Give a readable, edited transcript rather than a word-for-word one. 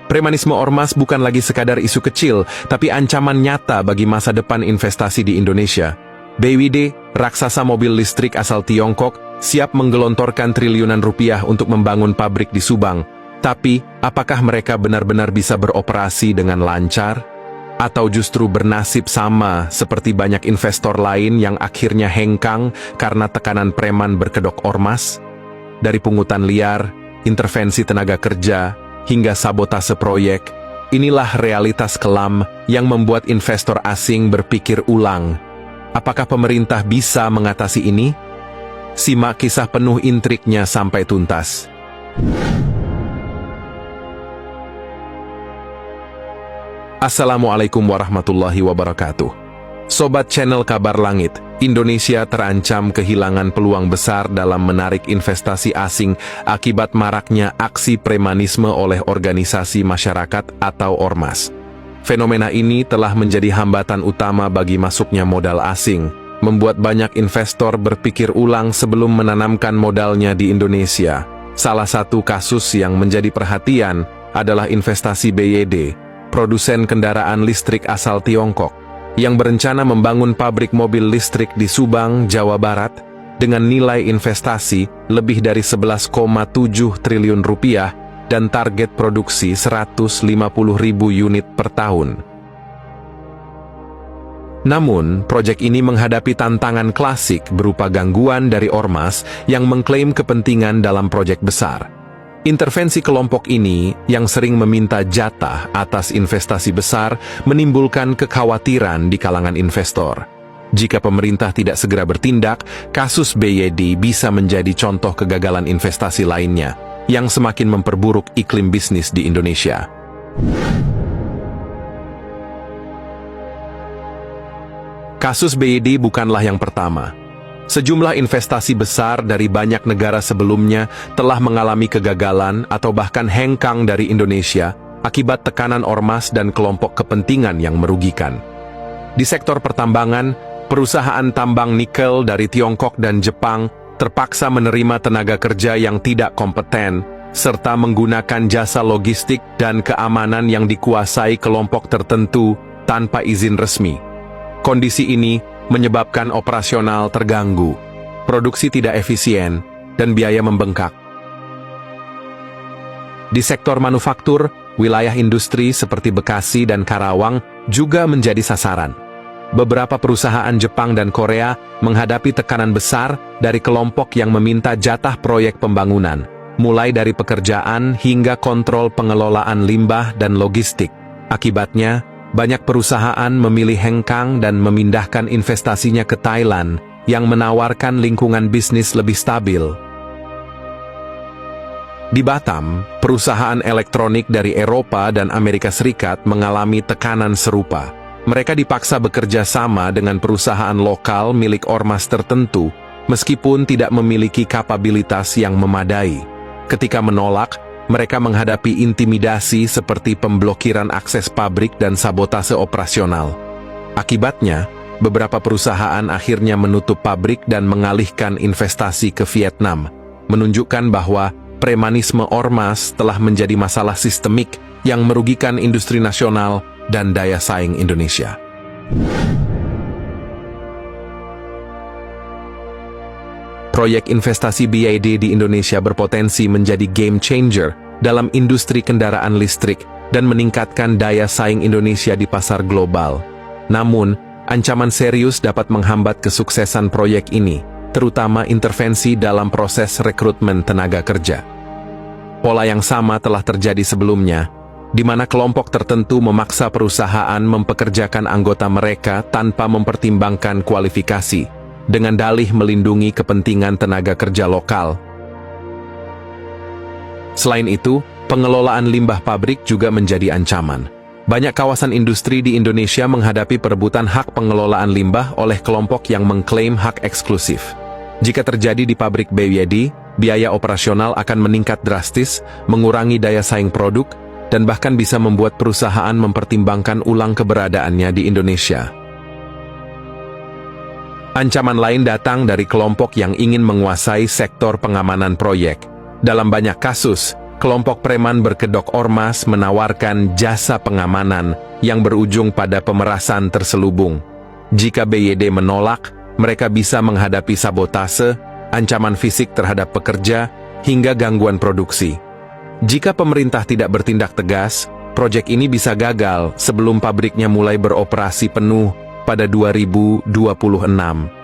Premanisme ormas bukan lagi sekadar isu kecil, tapi ancaman nyata bagi masa depan investasi di Indonesia. BYD, raksasa mobil listrik asal Tiongkok, siap menggelontorkan triliunan rupiah untuk membangun pabrik di Subang. Tapi, apakah mereka benar-benar bisa beroperasi dengan lancar? Atau justru bernasib sama seperti banyak investor lain yang akhirnya hengkang karena tekanan preman berkedok ormas? Dari pungutan liar, intervensi tenaga kerja, hingga sabotase proyek, inilah realitas kelam yang membuat investor asing berpikir ulang. Apakah pemerintah bisa mengatasi ini? Simak kisah penuh intriknya sampai tuntas. Assalamualaikum warahmatullahi wabarakatuh. Sobat channel Kabar Langit, Indonesia terancam kehilangan peluang besar dalam menarik investasi asing akibat maraknya aksi premanisme oleh organisasi masyarakat atau ormas. Fenomena ini telah menjadi hambatan utama bagi masuknya modal asing, membuat banyak investor berpikir ulang sebelum menanamkan modalnya di Indonesia. Salah satu kasus yang menjadi perhatian adalah investasi BYD, produsen kendaraan listrik asal Tiongkok, yang berencana membangun pabrik mobil listrik di Subang, Jawa Barat, dengan nilai investasi lebih dari 11,7 triliun rupiah dan target produksi 150.000 unit per tahun. Namun, proyek ini menghadapi tantangan klasik berupa gangguan dari ormas yang mengklaim kepentingan dalam proyek besar. Intervensi kelompok ini, yang sering meminta jatah atas investasi besar, menimbulkan kekhawatiran di kalangan investor. Jika pemerintah tidak segera bertindak, kasus BYD bisa menjadi contoh kegagalan investasi lainnya, yang semakin memperburuk iklim bisnis di Indonesia. Kasus BYD bukanlah yang pertama. Sejumlah investasi besar dari banyak negara sebelumnya telah mengalami kegagalan atau bahkan hengkang dari Indonesia akibat tekanan ormas dan kelompok kepentingan yang merugikan. Di sektor pertambangan, perusahaan tambang nikel dari Tiongkok dan Jepang terpaksa menerima tenaga kerja yang tidak kompeten, serta menggunakan jasa logistik dan keamanan yang dikuasai kelompok tertentu tanpa izin resmi. Kondisi ini menyebabkan operasional terganggu, produksi tidak efisien, dan biaya membengkak. Di sektor manufaktur, wilayah industri seperti Bekasi dan Karawang juga menjadi sasaran. Beberapa perusahaan Jepang dan Korea menghadapi tekanan besar dari kelompok yang meminta jatah proyek pembangunan, mulai dari pekerjaan hingga kontrol pengelolaan limbah dan logistik. Akibatnya, banyak perusahaan memilih hengkang dan memindahkan investasinya ke Thailand yang menawarkan lingkungan bisnis lebih stabil. Di Batam, perusahaan elektronik dari Eropa dan Amerika Serikat mengalami tekanan serupa. Mereka dipaksa bekerja sama dengan perusahaan lokal milik ormas tertentu, meskipun tidak memiliki kapabilitas yang memadai. Ketika menolak, mereka menghadapi intimidasi seperti pemblokiran akses pabrik dan sabotase operasional. Akibatnya, beberapa perusahaan akhirnya menutup pabrik dan mengalihkan investasi ke Vietnam, menunjukkan bahwa premanisme ormas telah menjadi masalah sistemik yang merugikan industri nasional dan daya saing Indonesia. Proyek investasi BYD di Indonesia berpotensi menjadi game changer dalam industri kendaraan listrik dan meningkatkan daya saing Indonesia di pasar global. Namun, ancaman serius dapat menghambat kesuksesan proyek ini, terutama intervensi dalam proses rekrutmen tenaga kerja. Pola yang sama telah terjadi sebelumnya, di mana kelompok tertentu memaksa perusahaan mempekerjakan anggota mereka tanpa mempertimbangkan kualifikasi, dengan dalih melindungi kepentingan tenaga kerja lokal. Selain itu, pengelolaan limbah pabrik juga menjadi ancaman. Banyak kawasan industri di Indonesia menghadapi perebutan hak pengelolaan limbah oleh kelompok yang mengklaim hak eksklusif. Jika terjadi di pabrik BYD, biaya operasional akan meningkat drastis, mengurangi daya saing produk, dan bahkan bisa membuat perusahaan mempertimbangkan ulang keberadaannya di Indonesia. Ancaman lain datang dari kelompok yang ingin menguasai sektor pengamanan proyek. Dalam banyak kasus, kelompok preman berkedok ormas menawarkan jasa pengamanan yang berujung pada pemerasan terselubung. Jika BYD menolak, mereka bisa menghadapi sabotase, ancaman fisik terhadap pekerja, hingga gangguan produksi. Jika pemerintah tidak bertindak tegas, proyek ini bisa gagal sebelum pabriknya mulai beroperasi penuh pada 2026.